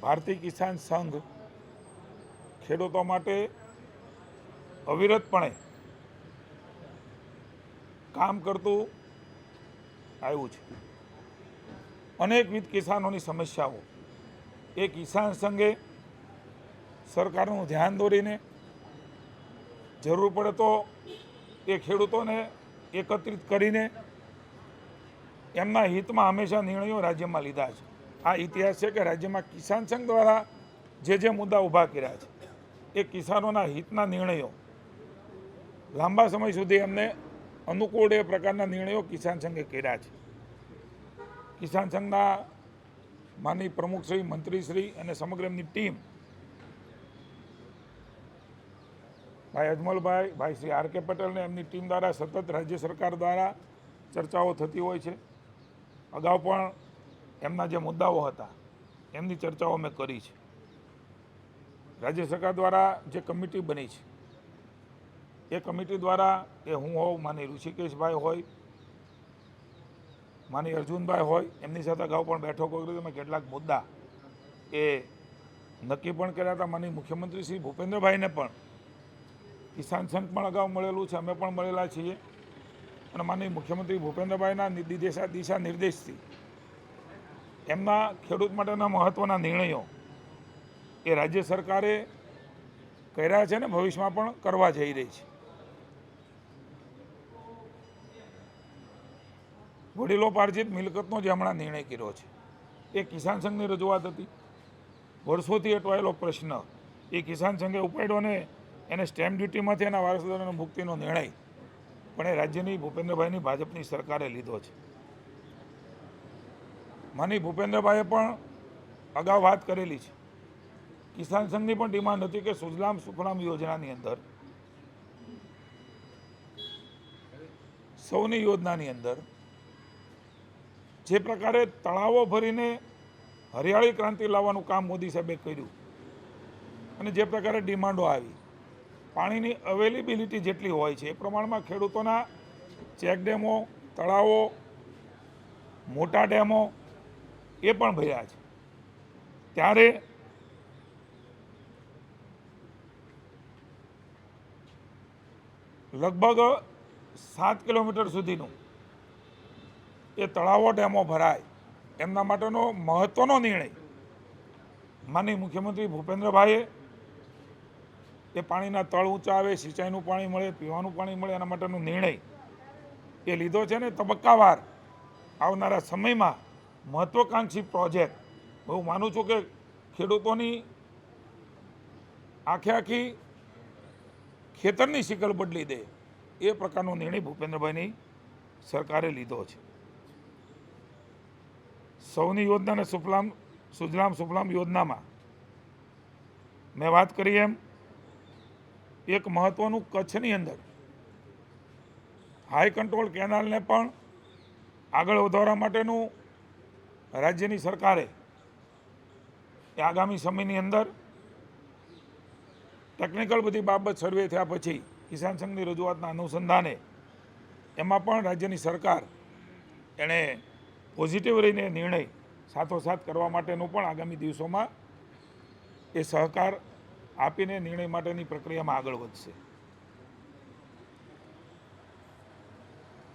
ભારતીય કિસાન સંઘ ખેડૂતો માટે અવિરતપણે કામ કરતું આવ્યું છે. અનેકવિધ કિસાનોની સમસ્યાઓ એ કિસાન સંઘે સરકારનું ધ્યાન દોરીને જરૂર પડે તો એ ખેડૂતોને એકત્રિત કરીને એમના હિતમાં હંમેશા નિર્ણયો રાજ્યમાં લીધા છે. આ ઇતિહાસ છે કે રાજ્યમાં કિસાન સંઘ દ્વારા જે મુદ્દા ઊભા કર્યા છે એ કિસાનોના હિતના નિર્ણયો લાંબા સમય સુધી એમને અનુકૂળ એ પ્રકારના નિર્ણયો કિસાન સંઘે કર્યા છે. કિસાન સંઘના માનનીય પ્રમુખશ્રી, મંત્રીશ્રી અને સમગ્ર એમની ટીમ, ભાઈ અજમલભાઈ, ભાઈ શ્રી આર કે પટેલ ને એમની ટીમ દ્વારા સતત રાજ્ય સરકાર દ્વારા ચર્ચાઓ થતી હોય છે. અગાઉ પણ એમના જે મુદ્દાઓ હતા એમની ચર્ચાઓ મેં કરી છે. રાજ્ય સરકાર દ્વારા જે કમિટી બની છે એ કમિટી દ્વારા એ હું હોઉં, માની ઋષિકેશભાઈ હોય, માની અર્જુનભાઈ હોય, એમની સાથે અગાઉ પણ બેઠકો કરી મેં કેટલાક મુદ્દા એ નક્કી પણ કર્યા હતા. માની મુખ્યમંત્રી શ્રી ભૂપેન્દ્રભાઈને પણ કિસાન સંઘ પણ અગાઉ મળેલું છે, અમે પણ મળેલા છીએ. અને માનનીય મુખ્યમંત્રી ભૂપેન્દ્રભાઈના દિશા નિર્દેશથી એમના ખેડૂત માટેના મહત્ત્વના નિર્ણયો એ રાજ્ય સરકારે કર્યા છે ને ભવિષ્યમાં પણ કરવા જઈ રહી છે. વડીલોપાર્જિત મિલકતનો જે હમણાં નિર્ણય કર્યો છે એ કિસાન સંઘની રજૂઆત હતી. વર્ષોથી અટવાયેલો પ્રશ્ન એ કિસાન સંઘે ઉપાડ્યો ને એને સ્ટેમ્પ ડ્યુટીમાંથી એના વારસદારોની મુક્તિનો નિર્ણય પણ એ રાજ્યની ભૂપેન્દ્રભાઈની ભાજપની સરકારે લીધો છે. માની ભૂપેન્દ્રભાઈએ પણ અગાઉ વાત કરેલી છે. કિસાન સંઘની પણ ડિમાન્ડ હતી કે સુજલામ સુફલામ યોજનાની અંદર, સૌની યોજનાની અંદર જે પ્રકારે તળાવો ભરીને હરિયાળી ક્રાંતિ લાવવાનું કામ મોદી સાહેબે કર્યું અને જે પ્રકારે ડિમાન્ડો આવી, પાણીની અવેલેબિલિટી જેટલી હોય છે એ પ્રમાણમાં ખેડૂતોના ચેક ડેમો, તળાવો, મોટા ડેમો એ પણ ભર્યા છે. ત્યારે લગભગ 7 કિલોમીટર સુધીનું એ તળાવો, ડેમો ભરાય એમના માટેનો મહત્ત્વનો નિર્ણય માનનીય મુખ્યમંત્રી ભૂપેન્દ્રભાઈએ એ પાણીના તળ ઊંચા આવે, સિંચાઈનું પાણી મળે, પીવાનું પાણી મળે એના માટેનો નિર્ણય એ લીધો છે ને તબક્કાવાર આવનારા સમયમાં મહત્વાકાંક્ષી પ્રોજેક્ટ હું માનું છું કે ખેડૂતોની આખી ખેતરની શિકલ બદલી દે એ પ્રકારનો નિર્ણય ભૂપેન્દ્રભાઈની સરકારે લીધો છે. સૌની યોજના અને સુજલામ સુફલામ યોજનામાં મેં વાત કરી એમ એક મહત્વનું કચ્છની અંદર હાઈ કંટ્રોલ કેનાલને પણ આગળ વધારવા માટેનું રાજ્યની સરકારે એ આગામી સમયની અંદર ટેકનિકલ બધી બાબત સર્વે થયા પછી કિસાન સંઘની રજૂઆતના અનુસંધાને એમાં પણ રાજ્યની સરકાર એણે પોઝિટિવ રહીને નિર્ણય સાથોસાથ કરવા માટેનું પણ આગામી દિવસોમાં એ સહકાર આપીને નિર્ણય માટેની પ્રક્રિયામાં આગળ વધશે.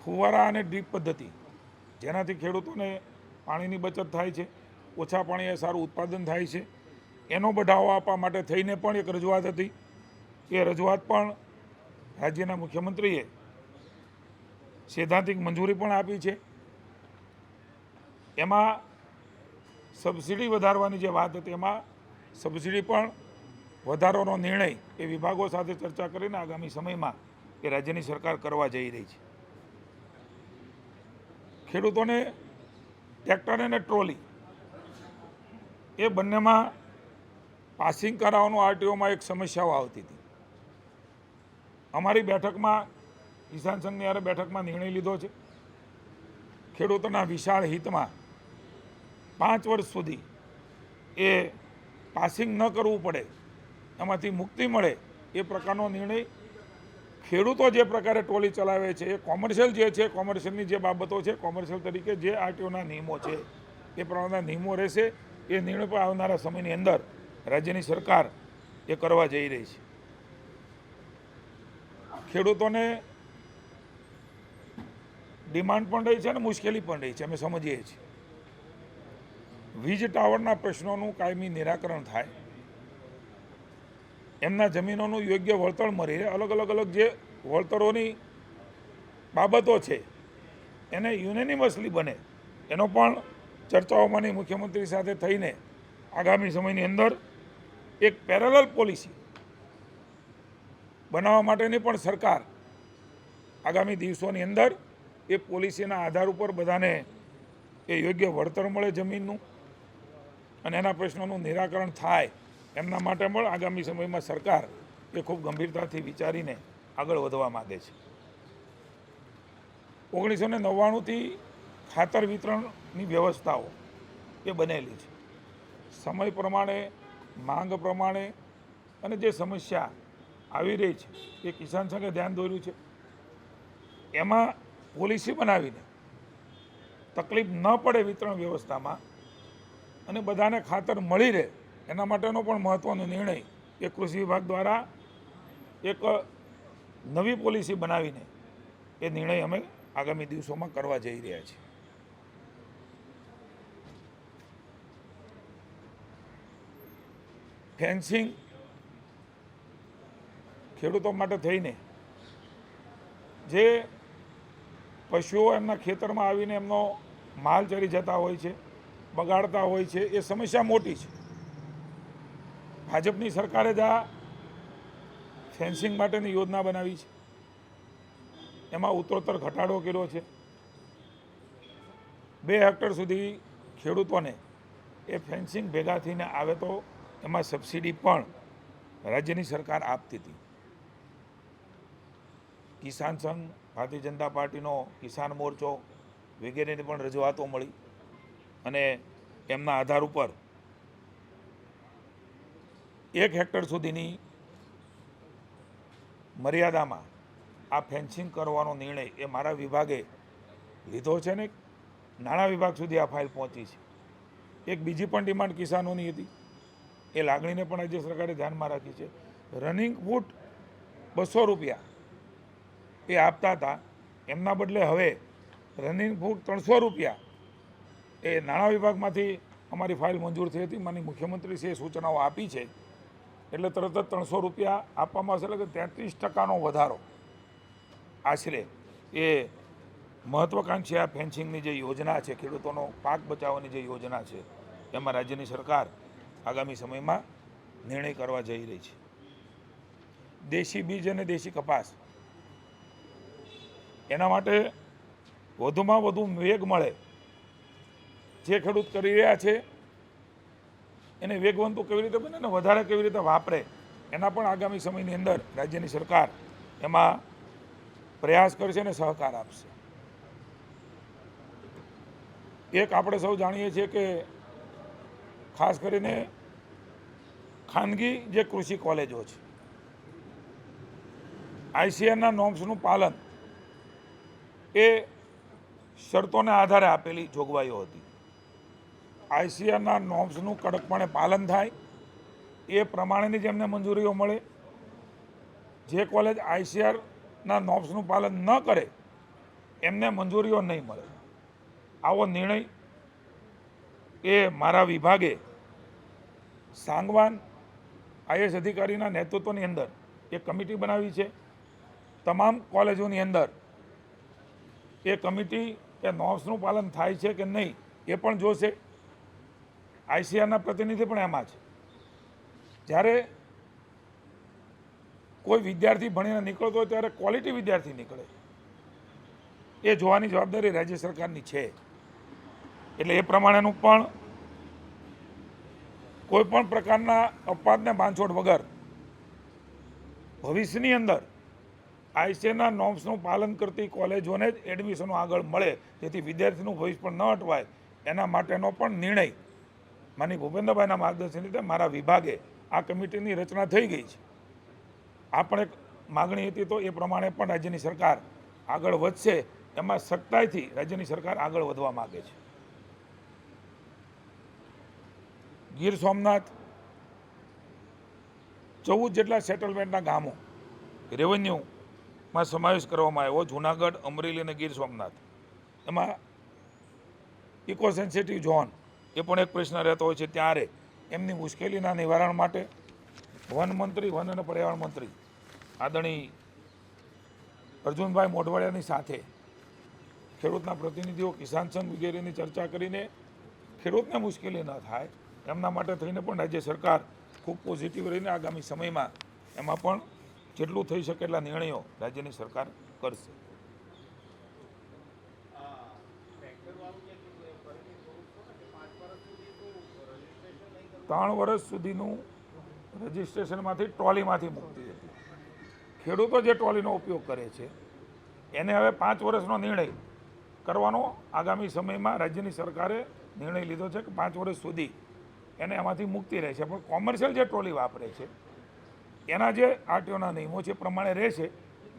ફુવારા અને ડ્રીપ પદ્ધતિ જેનાથી ખેડૂતોને પાણીની બચત થાય છે, ઓછા પાણીએ સારું ઉત્પાદન થાય છે, એનો બઢાવો આપવા માટે થઈને પણ એક રજૂઆત હતી. એ રજૂઆત પણ રાજ્યના મુખ્યમંત્રીએ સૈદ્ધાંતિક મંજૂરી પણ આપી છે. એમાં સબસિડી વધારવાની જે વાત હતી એમાં સબસિડી પણ વધારવાનો નિર્ણય એ વિભાગો સાથે ચર્ચા કરીને આગામી સમયમાં એ રાજ્યની સરકાર કરવા જઈ રહી છે. ખેડૂતોને ટ્રેક્ટર અને ટ્રોલી એ બંનેમાં પાસિંગ કરાવવાનું આરટીઓમાં એક સમસ્યાઓ આવતી હતી. અમારી બેઠકમાં કિસાન સંઘની હારે બેઠકમાં નિર્ણય લીધો છે ખેડૂતોના વિશાળ હિતમાં 5 વર્ષ સુધી એ પાસિંગ ન કરવું પડે, એમાંથી મુક્તિ મળે એ પ્રકારનો નિર્ણય. ખેડૂતો જે પ્રકારે ટ્રોલી ચલાવે છે એ કોમર્શિયલ જે છે, કોમર્શિયલની જે બાબતો છે, કોમર્શિયલ તરીકે જે આરટીઓના નિયમો છે એ પ્રમાણેના નિયમો રહેશે. એ નિર્ણય પણ આવનારા સમયની અંદર રાજ્યની સરકાર એ કરવા જઈ રહી છે. ખેડૂતોને ડિમાન્ડ પણ રહી છે અને મુશ્કેલી પણ રહી છે, અમે સમજીએ છીએ. વીજ ટાવરના પ્રશ્નોનું કાયમી નિરાકરણ થાય, એમના જમીનોનું યોગ્ય વળતર મળી રહે, અલગ જે વળતરોની બાબતો છે એને યુનેનિમસલી બને, એનો પણ ચર્ચાઓમાંની મુખ્યમંત્રી સાથે થઈને આગામી સમયની અંદર એક પેરેલલ પોલિસી બનાવવા માટેની પણ સરકાર આગામી દિવસોની અંદર એ પોલિસીના આધાર ઉપર બધાને એ યોગ્ય વળતર મળે જમીનનું અને એના પ્રશ્નોનું નિરાકરણ થાય, એમના માટે પણ આગામી સમયમાં સરકાર એ ખૂબ ગંભીરતાથી વિચારીને આગળ વધવા માગે છે. 1999થી ખાતર વિતરણની વ્યવસ્થાઓ એ બનેલી છે. સમય પ્રમાણે, માંગ પ્રમાણે અને જે સમસ્યા આવી રહી છે એ કિસાન સંઘે ધ્યાન દોર્યું છે. એમાં પોલિસી બનાવીને તકલીફ ન પડે વિતરણ વ્યવસ્થામાં અને બધાને ખાતર મળી રહે, એના માટેનો પણ મહત્ત્વનો નિર્ણય એ કૃષિ વિભાગ દ્વારા એક નવી પોલિસી બનાવીને એ નિર્ણય અમે આગામી દિવસોમાં કરવા જઈ રહ્યા છીએ. ફેન્સિંગ ખેડૂતો માટે થઈને જે પશુઓ એમના ખેતરમાં આવીને એમનો માલ ચરી જતા હોય છે, બગાડતા હોય છે, એ સમસ્યા મોટી છે. ભાજપની સરકારે જ આ ફેન્સિંગ માટેની યોજના બનાવી છે, એમાં ઉત્તરોત્તર ઘટાડો કર્યો છે. 2 હેક્ટર સુધી ખેડૂતોને એ ફેન્સિંગ ભેગા થઈને આવે તો એમાં સબસિડી પણ રાજ્યની સરકાર આપતી હતી. કિસાન સંઘ, ભારતીય જનતા પાર્ટીનો કિસાન મોરચો વગેરેની પણ રજૂઆતો મળી અને એમના આધાર ઉપર 1 હેક્ટર સુધીની મર્યાદામાં આ ફેન્સિંગ કરવાનો નિર્ણય એ મારા વિભાગે લીધો છે ને નાણાં વિભાગ સુધી આ ફાઇલ પહોંચી છે. એક બીજી પણ ડિમાન્ડ કિસાનોની હતી, એ લાગણીને પણ રાજ્ય સરકારે ધ્યાનમાં રાખી છે. રનિંગ ફૂટ 200 રૂપિયા એ આપતા હતા, એમના બદલે હવે રનિંગ ફૂટ 300 રૂપિયા એ નાણાં વિભાગમાંથી અમારી ફાઇલ મંજૂર થઈ હતી. માનનીય મુખ્યમંત્રીશ્રીએ સૂચનાઓ આપી છે એટલે તરત જ 300 રૂપિયા આપવામાં આવશે. એટલે કે 33% વધારો આશરે એ મહત્વાકાંક્ષી આ ફેન્સિંગની જે યોજના છે, ખેડૂતોનો પાક બચાવવાની જે યોજના છે, એમાં રાજ્યની સરકાર આગામી સમયમાં નિર્ણય કરવા જઈ રહી છે. દેશી બીજ અને દેશી કપાસ એના માટે વધુમાં વધુ વેગ મળે, જે ખેડૂત કરી રહ્યા છે એને વેગવંતુ કેવી રીતે બને ને વધારે કેવી રીતે વાપરે, એના પણ આગામી સમયની અંદર રાજ્યની સરકાર એમાં પ્રયાસ કરશે અને સહકાર આપશે. એક આપણે સૌ જાણીએ છીએ કે ખાસ કરીને ખાનગી જે કૃષિ કોલેજો છે, ICARના નોર્મ્સનું પાલન એ શરતોને આધારે આપેલી જોગવાઈઓ હતી. ICARના નોર્મ્સનું કડકપણે પાલન થાય એ પ્રમાણેની જેમને મંજૂરીઓ મળે. જે કોલેજ ICARના નોર્મ્સનું પાલન ન કરે એમને મંજૂરીઓ નહીં મળે. આવો નિર્ણય એ મારા વિભાગે સાંગવાન IAS અધિકારીના નેતૃત્વની અંદર એક કમિટી બનાવી છે. તમામ કોલેજોની અંદર એ કમિટી એ નોર્મ્સનું પાલન થાય છે કે નહીં એ પણ જોશે. ICARના પ્રતિનિધિ પણ એમાં છે. જ્યારે કોઈ વિદ્યાર્થી ભણીને નીકળતો હોય ત્યારે ક્વોલિટી વિદ્યાર્થી નીકળે એ જોવાની જવાબદારી રાજ્ય સરકારની છે. એટલે એ પ્રમાણેનું પણ કોઈ પણ પ્રકારના અપવાદને બાંધછોડ વગર ભવિષ્યની અંદર ICARના નોર્મ્સનું પાલન કરતી કોલેજોને જ એડમિશનો આગળ મળે, જેથી વિદ્યાર્થીનું ભવિષ્ય પણ ન અટવાય. એના માટેનો પણ નિર્ણય માનનીય ભૂપેન્દ્રભાઈના માર્ગદર્શન રીતે મારા વિભાગે આ કમિટીની રચના થઈ ગઈ છે. આ પણ એક માગણી હતી, તો એ પ્રમાણે પણ રાજ્યની સરકાર આગળ વધશે. એમાં સખ્તાઈથી રાજ્યની સરકાર આગળ વધવા માગે છે. ગીર સોમનાથ 14 જેટલા સેટલમેન્ટના ગામો રેવન્યુમાં સમાવેશ કરવામાં આવ્યો, જૂનાગઢ, અમરેલી અને ગીર સોમનાથ. એમાં ઇકો સેન્સિટિવ ઝોન એ પણ એક પ્રશ્ન રહેતો હોય છે. ત્યારે એમની મુશ્કેલીના નિવારણ માટે વન મંત્રી, વન અને પર્યાવરણ મંત્રી આદરણીય અર્જુનભાઈ મોઢવાડિયાની સાથે ખેડૂતના પ્રતિનિધિઓ, કિસાન સંઘ વગેરેની ચર્ચા કરીને ખેડૂતને મુશ્કેલી ન થાય એમના માટે થઈને પણ રાજ્ય સરકાર ખૂબ પોઝિટિવ રહીને આગામી સમયમાં એમાં પણ જેટલું થઈ શકે એટલા નિર્ણયો રાજ્યની સરકાર કરશે. ત્રણ વર્ષ સુધીનું રજિસ્ટ્રેશનમાંથી ટ્રોલીમાંથી મુક્તિ હતી. ખેડૂતો જે ટ્રોલીનો ઉપયોગ કરે છે એને હવે 5 વર્ષનો નિર્ણય કરવાનો આગામી સમયમાં રાજ્યની સરકારે નિર્ણય લીધો છે કે 5 વર્ષ સુધી એને એમાંથી મુક્તિ રહેશે. પણ કોમર્શિયલ જે ટ્રોલી વાપરે છે એના જે આરટીઓના નિયમો છે પ્રમાણે રહેશે.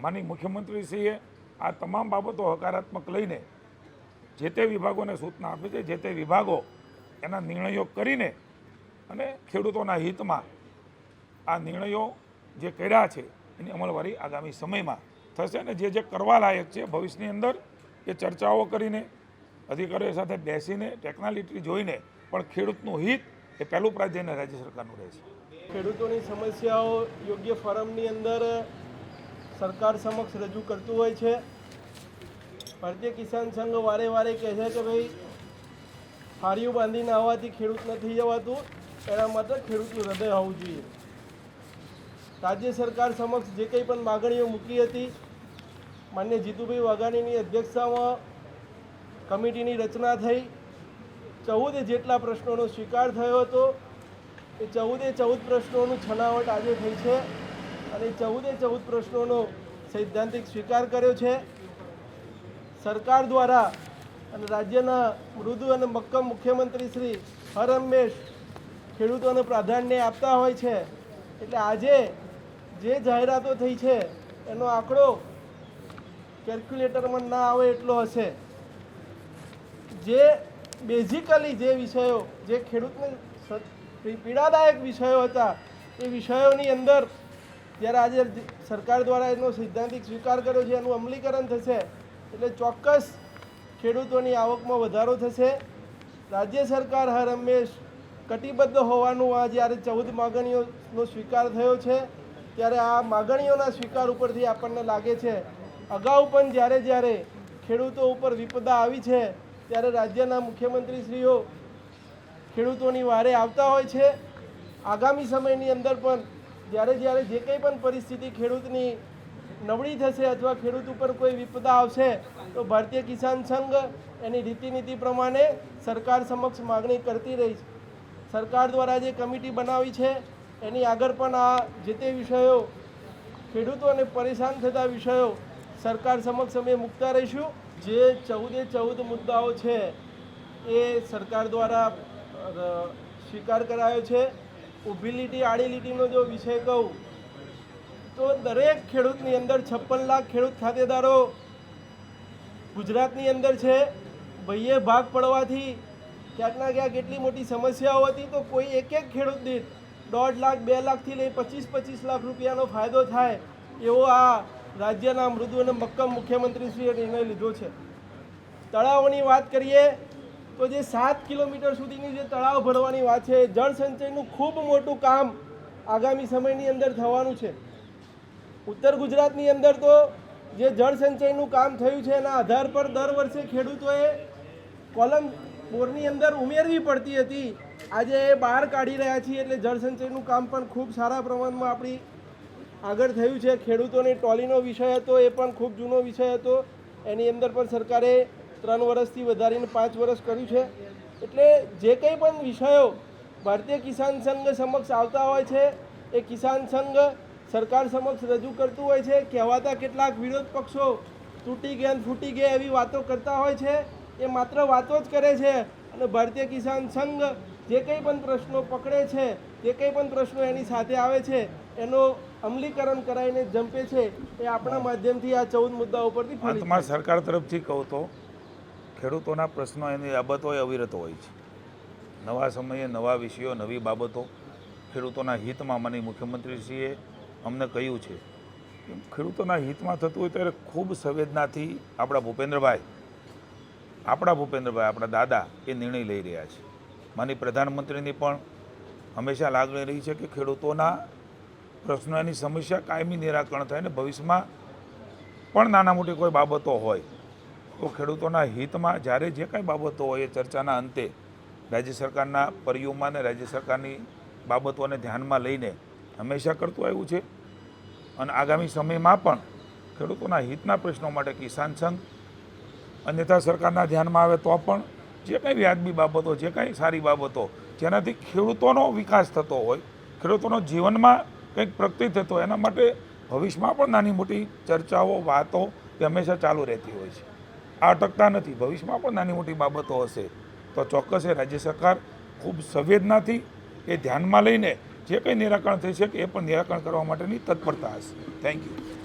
માનનીય મુખ્યમંત્રીશ્રીએ આ તમામ બાબતો હકારાત્મક લઈને જે તે વિભાગોને સૂચના આપી છે. જે તે વિભાગો એના નિર્ણયો કરીને અને ખેડૂતોના હિતમાં આ નિર્ણયો જે કર્યા છે એની અમલવારી આગામી સમયમાં થશે. અને જે કરવા લાયક છે ભવિષ્યની અંદર એ ચર્ચાઓ કરીને અધિકારીઓ સાથે બેસીને ટેકનિકલિટી જોઈને પણ ખેડૂતનું હિત એ પહેલું પ્રાધાન્ય રાજ્ય સરકારનું રહેશે. ખેડૂતોની સમસ્યાઓ યોગ્ય ફોરમની અંદર સરકાર સમક્ષ રજૂ કરતું હોય છે. ભારતીય કિસાન સંઘ વારે વારે કહે છે કે ભાઈ ફારીઓ બાંધીને આવવાથી ખેડૂત નથી જવાતું, એના માટે ખેડૂતનું હૃદય હોવું જોઈએ. રાજ્ય સરકાર સમક્ષ જે કંઈ પણ માગણીઓ મૂકી હતી, માન્ય જીતુભાઈ વાઘાણીની અધ્યક્ષતામાં કમિટીની રચના થઈ, 14 જેટલા પ્રશ્નોનો સ્વીકાર થયો હતો. એ 14 પ્રશ્નોનું છણાવટ આજે થઈ છે અને 14 પ્રશ્નોનો સૈદ્ધાંતિક સ્વીકાર કર્યો છે. સરકાર દ્વારા અને રાજ્યના મૃદુ અને મક્કમ મુખ્યમંત્રી શ્રી હર હંમેશ ખેડૂતોને પ્રાધાન્ય આપતા હોય છે. એટલે આજે જે જાહેરાતો થઈ છે એનો આંકડો કેલ્ક્યુલેટરમાં ના આવે એટલો હશે. જે બેઝિકલી જે વિષયો જે ખેડૂતને પીડાદાયક વિષયો હતા એ વિષયોની અંદર જ્યારે આજે સરકાર દ્વારા એનો સૈદ્ધાંતિક સ્વીકાર કર્યો છે, એનું અમલીકરણ થશે એટલે ચોક્કસ ખેડૂતોની આવકમાં વધારો થશે. રાજ્ય સરકાર હર હંમેશ કટિબદ્ધ હોવાનું આ જ્યારે 14 માગણીઓનો સ્વીકાર થયો છે ત્યારે આ માગણીઓના સ્વીકાર ઉપરથી આપણને લાગે છે અગાઉ પણ જ્યારે ખેડૂતો ઉપર વિપદા આવી છે ત્યારે રાજ્યના મુખ્યમંત્રીશ્રીઓ ખેડૂતોની વારે આવતા હોય છે. આગામી સમયની અંદર પણ જ્યારે જે કંઈ પણ પરિસ્થિતિ ખેડૂતની નબળી થશે અથવા ખેડૂત ઉપર કોઈ વિપદા આવશે તો ભારતીય કિસાન સંઘ એની રીતિનીતિ પ્રમાણે સરકાર સમક્ષ માગણી કરતી રહી છે. સરકાર દ્વારા જે કમિટી બનાવી છે એની આગળ પણ આ જે તે વિષયો ખેડૂતોને પરેશાન થતા વિષયો સરકાર સમક્ષ અમે મૂકતા રહીશું. જે 14 મુદ્દાઓ છે એ સરકાર દ્વારા સ્વીકાર કરાયો છે. ઊભી લીટી આડી લીટીનો જો વિષય કહું તો દરેક ખેડૂતની અંદર 56 લાખ ખેડૂત ખાતેદારો ગુજરાતની અંદર છે. ભાઈએ ભાગ પડવાથી ક્યાંક ના ક્યાંક એટલી મોટી સમસ્યાઓ હતી તો કોઈ એક ખેડૂત દીઠ 1.5 લાખ 2 લાખથી લઈ 25 લાખ રૂપિયાનો ફાયદો થાય એવો આ રાજ્યના મૃદુ અને મક્કમ મુખ્યમંત્રીશ્રીએ નિર્ણય લીધો છે. તળાવોની વાત કરીએ તો જે 7 કિલોમીટર સુધીની જે તળાવ ભરવાની વાત છે, જળ સંચયનું ખૂબ મોટું કામ આગામી સમયની અંદર થવાનું છે. ઉત્તર ગુજરાતની અંદર તો જે જળ સંચયનું કામ થયું છે એના આધાર પર દર વર્ષે ખેડૂતોએ કોલમ બોરની અંદર ઉમેરવી પડતી હતી. આજે એ બહાર કાઢી રહ્યા છીએ એટલે જળ સંચયનું કામ પણ ખૂબ સારા પ્રમાણમાં આપણી આગળ થયું છે. ખેડૂતોની ટ્રોલીનો વિષય હતો એ પણ ખૂબ જૂનો વિષય હતો, એની અંદર પણ સરકારે 3 વર્ષથી વધારીને 5 વર્ષ કર્યું છે. એટલે જે કંઈ પણ વિષયો ભારતીય કિસાન સંઘ સમક્ષ આવતા હોય છે એ કિસાન સંઘ સરકાર સમક્ષ રજૂ કરતું હોય છે. કહેવાતા કેટલાક વિરોધ પક્ષો તૂટી ગયા ફૂટી ગયા એવી વાતો કરતા હોય છે. એ માત્ર વાતો જ કરે છે અને ભારતીય કિસાન સંઘ જે કંઈ પણ પ્રશ્નો પકડે છે, જે કંઈ પણ પ્રશ્નો એની સાથે આવે છે એનો અમલીકરણ કરાવીને જંપે છે. એ આપણા માધ્યમથી આ 14 મુદ્દાઓ ઉપરથી સરકાર તરફથી કહું તો ખેડૂતોના પ્રશ્નો એની બાબતો અવિરત હોય છે. નવા સમયે નવા વિષયો, નવી બાબતો, ખેડૂતોના હિતમાં માનનીય મુખ્યમંત્રીશ્રીએ અમને કહ્યું છે કે ખેડૂતોના હિતમાં થતું હોય ત્યારે ખૂબ સંવેદનાથી આપણા ભૂપેન્દ્રભાઈ, આપણા દાદા એ નિર્ણય લઈ રહ્યા છે. માનનીય પ્રધાનમંત્રીની પણ હંમેશા લાગણી રહી છે કે ખેડૂતોના પ્રશ્નોની સમસ્યા કાયમી નિરાકરણ થાય ને ભવિષ્યમાં પણ નાના મોટી કોઈ બાબતો હોય તો ખેડૂતોના હિતમાં જ્યારે જે કાંઈ બાબતો હોય એ ચર્ચાના અંતે રાજ્ય સરકારના પરિયોમાં ને રાજ્ય સરકારની બાબતોને ધ્યાનમાં લઈને હંમેશા કરતું આવ્યું છે. અને આગામી સમયમાં પણ ખેડૂતોના હિતના પ્રશ્નો માટે કિસાન સંઘ અન્યથા સરકારના ધ્યાનમાં આવે તો પણ જે કાંઈ વ્યાજબી બાબતો, જે કાંઈ સારી બાબતો જેનાથી ખેડૂતોનો વિકાસ થતો હોય, ખેડૂતોનો જીવનમાં કંઈક પ્રગતિ થતો હોય, એના માટે ભવિષ્યમાં પણ નાની મોટી ચર્ચાઓ, વાતો એ હંમેશા ચાલુ રહેતી હોય છે. આ અટકતા નથી. ભવિષ્યમાં પણ નાની મોટી બાબતો હશે તો ચોક્કસ એ રાજ્ય સરકાર ખૂબ સંવેદનાથી એ ધ્યાનમાં લઈને જે કંઈ નિરાકરણ થઈ શકે એ પણ નિરાકરણ કરવા માટેની તત્પરતા હશે. Thank you.